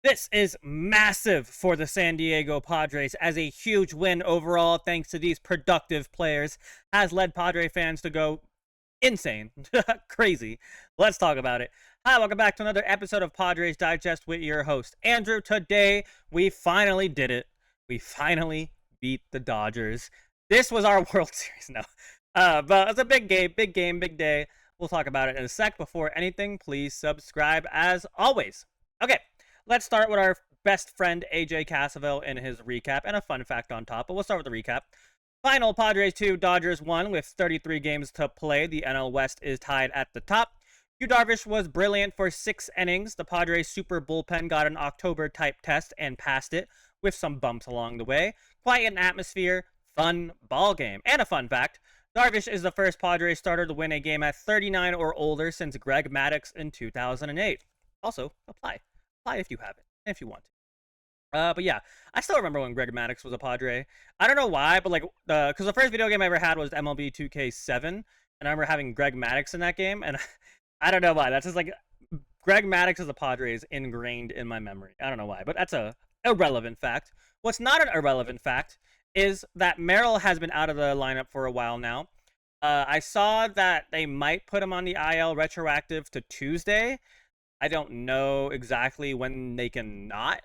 This is massive for the San Diego Padres as a huge win overall thanks to these productive players has led Padre fans to go insane. Crazy. Let's talk about it. Hi, welcome back to another episode of Padres Digest with your host, Andrew. Today, we finally did it. We finally beat the Dodgers. This was our World Series. No. But it's a big game, big day. We'll talk about it in a sec. Before anything, please subscribe as always. Okay, let's start with our best friend, AJ Cassavell, in his recap, and a fun fact on top. But we'll start with the recap. Final Padres 2, Dodgers 1 with 33 games to play. The NL West is tied at the top. Yu Darvish was brilliant for 6 innings. The Padres super bullpen got an October-type test and passed it with some bumps along the way. Quiet an atmosphere, fun ball game. And a fun fact, Darvish is the first Padres starter to win a game at 39 or older since Greg Maddux in 2008. Also, apply if you haven't, if you want to. But yeah, I still remember when Greg Maddux was a Padre. I don't know why, but like, because the first video game I ever had was MLB 2K7, and I remember having Greg Maddux in that game, and I don't know why. That's just like, Greg Maddux as a Padre is ingrained in my memory. I don't know why, but that's a irrelevant fact. What's not an irrelevant fact is that Merrill has been out of the lineup for a while now. I saw that they might put him on the IL retroactive to Tuesday. I don't know exactly when they can not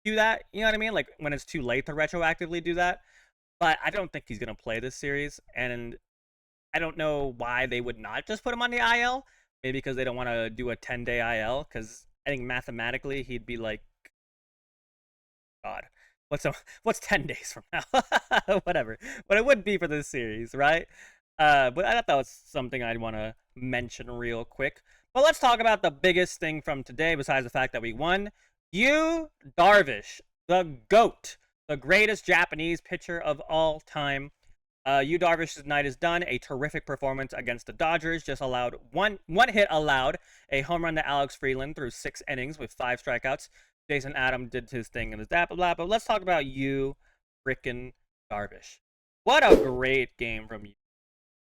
do that. You know what I mean? Like when it's too late to retroactively do that. But I don't think he's going to play this series. And I don't know why they would not just put him on the IL. Maybe because they don't want to do a 10-day IL. Because I think mathematically he'd be like, God, what's 10 days from now? Whatever. But it would be for this series, right? But I thought that was something I'd want to mention real quick. But let's talk about the biggest thing from today, besides the fact that we won. Yu Darvish, the GOAT, the greatest Japanese pitcher of all time. Yu Darvish's night is done. A terrific performance against the Dodgers. Just allowed one hit allowed. A home run to Alex Freeland through 6 innings with 5 strikeouts. Jason Adam did his thing in his blah, blah, but let's talk about Yu frickin' Darvish. What a great game from you.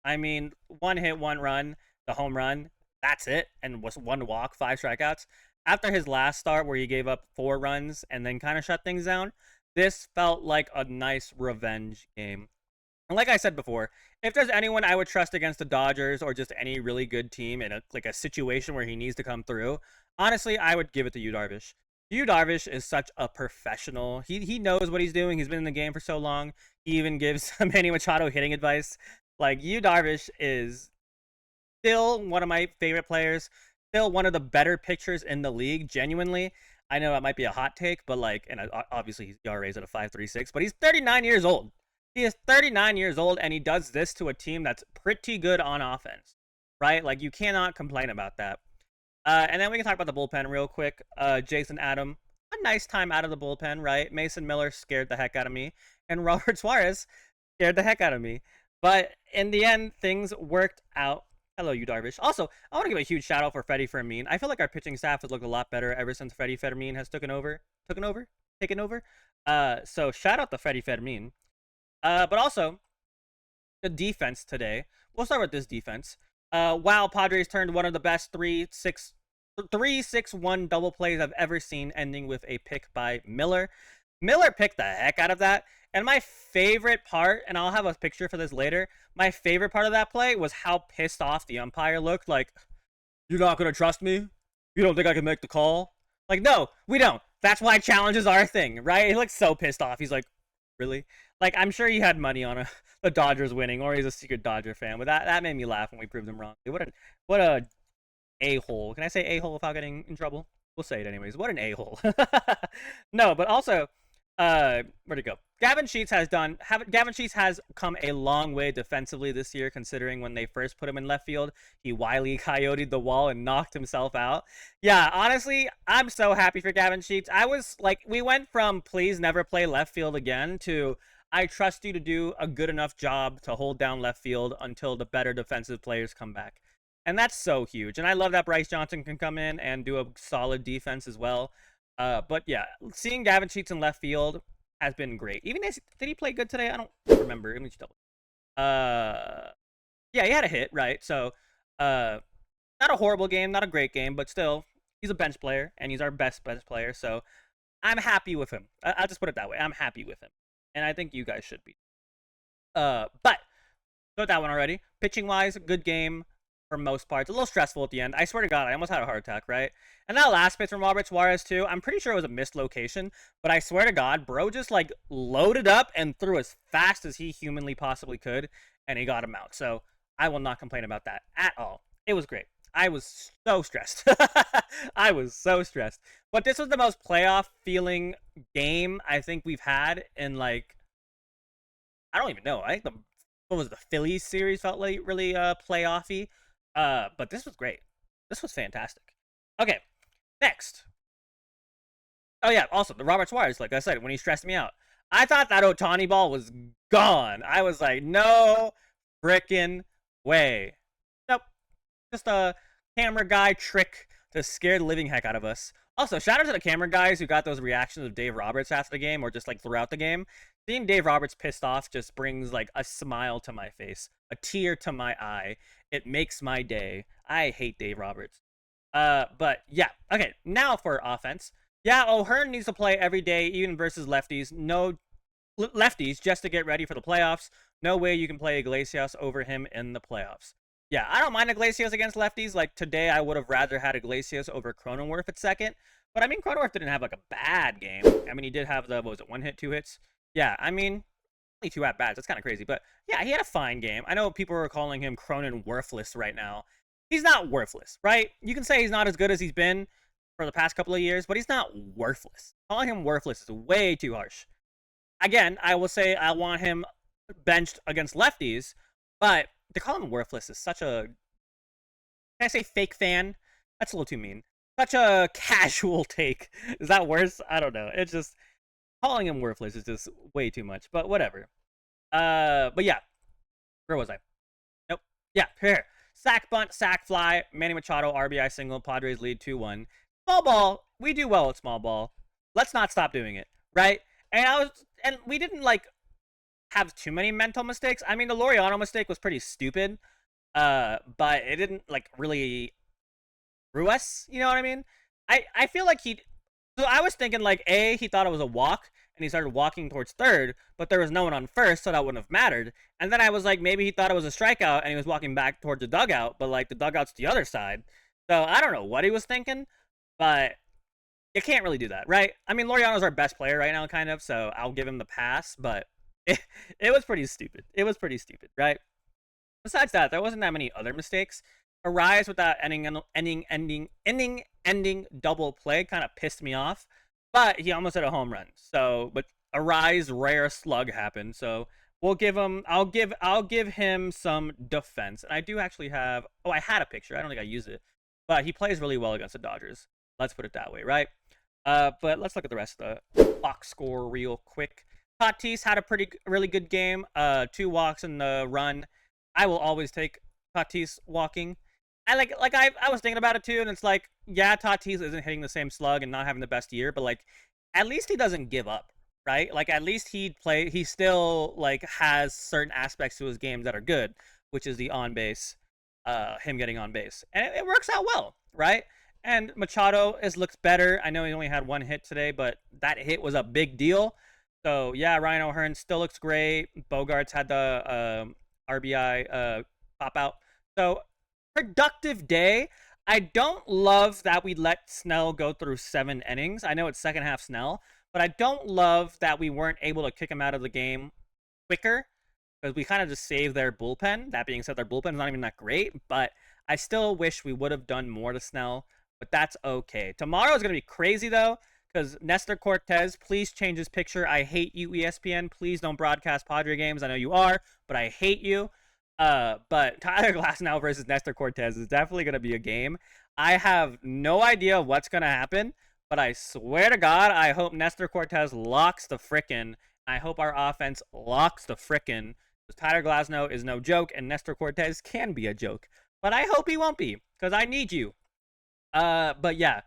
I mean, 1 hit, 1 run, the home run, that's it, and was 1 walk, 5 strikeouts. After his last start where he gave up 4 runs and then kind of shut things down, this felt like a nice revenge game. And like I said before, if there's anyone I would trust against the Dodgers or just any really good team in a situation where he needs to come through, honestly, I would give it to Yu Darvish. Yu Darvish is such a professional. He knows what he's doing. He's been in the game for so long. He even gives Manny Machado hitting advice. Like, Yu Darvish is still one of my favorite players. Still one of the better pitchers in the league, genuinely. I know that might be a hot take, but like, and obviously he's Arraez at a 5.36, but he's 39 years old. He is 39 years old, and he does this to a team that's pretty good on offense, right? Like, you cannot complain about that. And then we can talk about the bullpen real quick. Jason Adam, a nice time out of the bullpen, right? Mason Miller scared the heck out of me, and Robert Suarez scared the heck out of me. But in the end, things worked out. Hello, Yu Darvish. Also, I want to give a huge shout out for Freddie Fermin. I feel like our pitching staff has looked a lot better ever since Freddie Fermin has taken over. So shout out to Freddie Fermin. But also, the defense today. We'll start with this defense. Wow, Padres turned one of the best 3-6-1 double plays I've ever seen, ending with a pick by Miller. Miller picked the heck out of that. And my favorite part, and I'll have a picture for this later, my favorite part of that play was how pissed off the umpire looked. Like, you're not going to trust me? You don't think I can make the call? Like, no, we don't. That's why challenges are a thing, right? He looks so pissed off. He's like, really? Like, I'm sure he had money on the Dodgers winning, or he's a secret Dodger fan. But that made me laugh when we proved him wrong. What a a-hole. Can I say a-hole without getting in trouble? We'll say it anyways. What an a-hole. No, but also, where'd it go? Gavin Sheets has come a long way defensively this year, considering when they first put him in left field, he wily coyoted the wall and knocked himself out. Yeah, honestly, I'm so happy for Gavin Sheets. I was like, we went from please never play left field again to I trust you to do a good enough job to hold down left field until the better defensive players come back. And that's so huge. And I love that Bryce Johnson can come in and do a solid defense as well. But yeah, seeing Gavin Sheets in left field has been great. Even did he play good today? I don't remember. Let me just double. Yeah, he had a hit, right? So, not a horrible game, not a great game, but still, he's a bench player, and he's our best bench player. So, I'm happy with him. I'll just put it that way. I'm happy with him, and I think you guys should be. But got that one already. Pitching wise, good game for most parts. A little stressful at the end. I swear to God, I almost had a heart attack, right? And that last pitch from Robert Suarez too. I'm pretty sure it was a missed location, but I swear to God, bro just like loaded up and threw as fast as he humanly possibly could, and he got him out. So I will not complain about that at all. It was great. I was so stressed. I was so stressed. But this was the most playoff feeling game I think we've had in like I don't even know. I think the what was it, the Phillies series felt like really playoffy. But this was great. This was fantastic. Okay, next. Oh yeah, also the Robert Suarez, like I said, when he stressed me out. I thought that Otani ball was gone. I was like, no frickin' way. Nope. Just a camera guy trick to scare the living heck out of us. Also, shout out to the camera guys who got those reactions of Dave Roberts after the game or just like throughout the game. Seeing Dave Roberts pissed off just brings like a smile to my face, a tear to my eye. It makes my day. I hate Dave Roberts. But yeah, okay. Now for offense. Yeah, O'Hearn needs to play every day, even versus lefties. No lefties, just to get ready for the playoffs. No way you can play Iglesias over him in the playoffs. Yeah, I don't mind Iglesias against lefties. Like today, I would have rather had Iglesias over Cronenworth at second. But I mean, Cronenworth didn't have like a bad game. I mean, he did have the, what was it, one hit, two hits? Yeah, I mean, only two at bats. That's kind of crazy. But yeah, he had a fine game. I know people are calling him Cronin worthless right now. He's not worthless, right? You can say he's not as good as he's been for the past couple of years, but he's not worthless. Calling him worthless is way too harsh. Again, I will say I want him benched against lefties, but to call him worthless is such a, can I say fake fan? That's a little too mean. Such a casual take. Is that worse? I don't know. It's just calling him worthless is just way too much. But whatever. But yeah, where was I? Nope. Yeah, here. Sack bunt, sack fly, Manny Machado, RBI single, Padres lead 2-1. Small ball, we do well at small ball. Let's not stop doing it, right? And we didn't like have too many mental mistakes. I mean, the Laureano mistake was pretty stupid, but it didn't like really screw us. You know what I mean? I feel like he. So I was thinking like he thought it was a walk and he started walking towards third, but there was no one on first, so that wouldn't have mattered. And then I was like, maybe he thought it was a strikeout and he was walking back towards the dugout, but like the dugout's the other side. So I don't know what he was thinking, but you can't really do that, right? I mean, Laureano's our best player right now, kind of, so I'll give him the pass, but it was pretty stupid. It was pretty stupid, right? Besides that, there wasn't that many other mistakes. Arraez with that ending double play kind of pissed me off, but he almost hit a home run. So, but Arraez rare slug happened. So we'll give him. I'll give him some defense. And I do actually have. Oh, I had a picture. I don't think I used it, but he plays really well against the Dodgers. Let's put it that way, right? But let's look at the rest of the box score real quick. Tatis had a really good game. 2 walks in the run. I will always take Tatis walking. I was thinking about it too, and it's like, yeah, Tatis isn't hitting the same slug and not having the best year, but like, at least he doesn't give up, right? Like, at least he still like has certain aspects to his game that are good, which is the on base, him getting on base, and it works out well, right? And Machado looks better. I know he only had 1 hit today, but that hit was a big deal. So yeah, Ryan O'Hearn still looks great. Bogaerts had the RBI pop out. So productive day. I don't love that we let Snell go through 7 innings. I know it's second half Snell, but I don't love that we weren't able to kick him out of the game quicker because we kind of just saved their bullpen. That being said, their bullpen's not even that great, but I still wish we would have done more to Snell, but that's okay. Tomorrow is going to be crazy, though, because Nestor Cortez, please change his picture. I hate you, ESPN. Please don't broadcast Padre games. I know you are, but I hate you. But Tyler Glasnow versus Nestor Cortez is definitely going to be a game. I have no idea what's going to happen, but I swear to God, I hope Nestor Cortez locks the frickin'. I hope our offense locks the frickin'. Because Tyler Glasnow is no joke, and Nestor Cortez can be a joke. But I hope he won't be, because I need you. But yeah.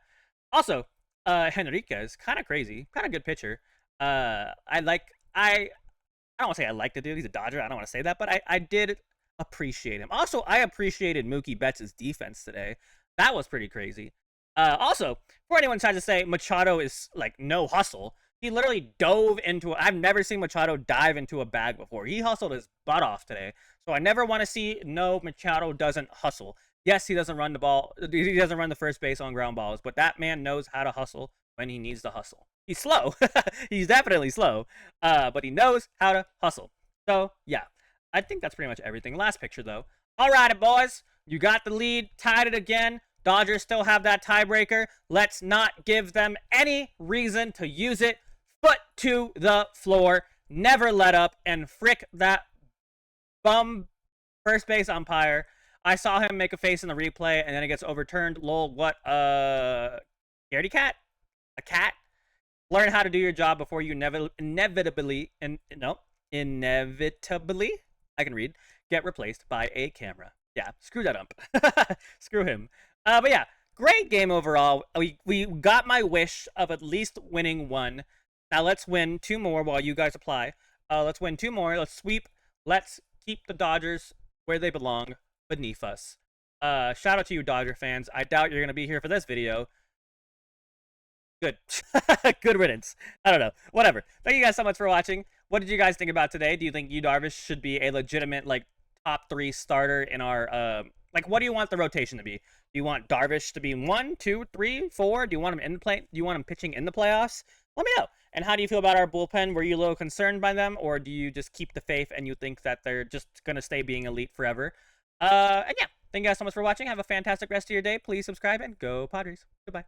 Also, Henriquez, kind of crazy, kind of good pitcher. I don't want to say I like the dude. He's a Dodger. I don't want to say that, but I did appreciate him. Also, I appreciated Mookie Betts' defense today. That was pretty crazy. Also, before anyone tries to say Machado is like no hustle, he literally dove into. I've never seen Machado dive into a bag before. He hustled his butt off today. So I never want to see no Machado doesn't hustle. Yes, he doesn't run the ball. He doesn't run the first base on ground balls, but that man knows how to hustle when he needs to hustle. He's slow. He's definitely slow, but he knows how to hustle. So yeah, I think that's pretty much everything. Last picture though. All right, boys, you got the lead, tied it again. Dodgers still have that tiebreaker. Let's not give them any reason to use it. Foot to the floor. Never let up and frick that bum first base umpire. I saw him make a face in the replay and then it gets overturned. Lol, what? Scaredy cat? A cat? Learn how to do your job before you inevitably, I can read, get replaced by a camera. Yeah, screw that ump. Screw him. But yeah, great game overall. We got my wish of at least winning one. Now let's win two more while you guys apply. Let's win two more. Let's sweep. Let's keep the Dodgers where they belong, beneath us. Shout out to you, Dodger fans. I doubt you're going to be here for this video. Good. Good riddance. I don't know. Whatever. Thank you guys so much for watching. What did you guys think about today? Do you think Yu Darvish should be a legitimate, like, top 3 starter in our, like, what do you want the rotation to be? Do you want Darvish to be 1, 2, 3, 4? Do you want him in the play? Do you want him pitching in the playoffs? Let me know. And how do you feel about our bullpen? Were you a little concerned by them, or do you just keep the faith and you think that they're just going to stay being elite forever? And yeah, thank you guys so much for watching. Have a fantastic rest of your day. Please subscribe and go Padres. Goodbye.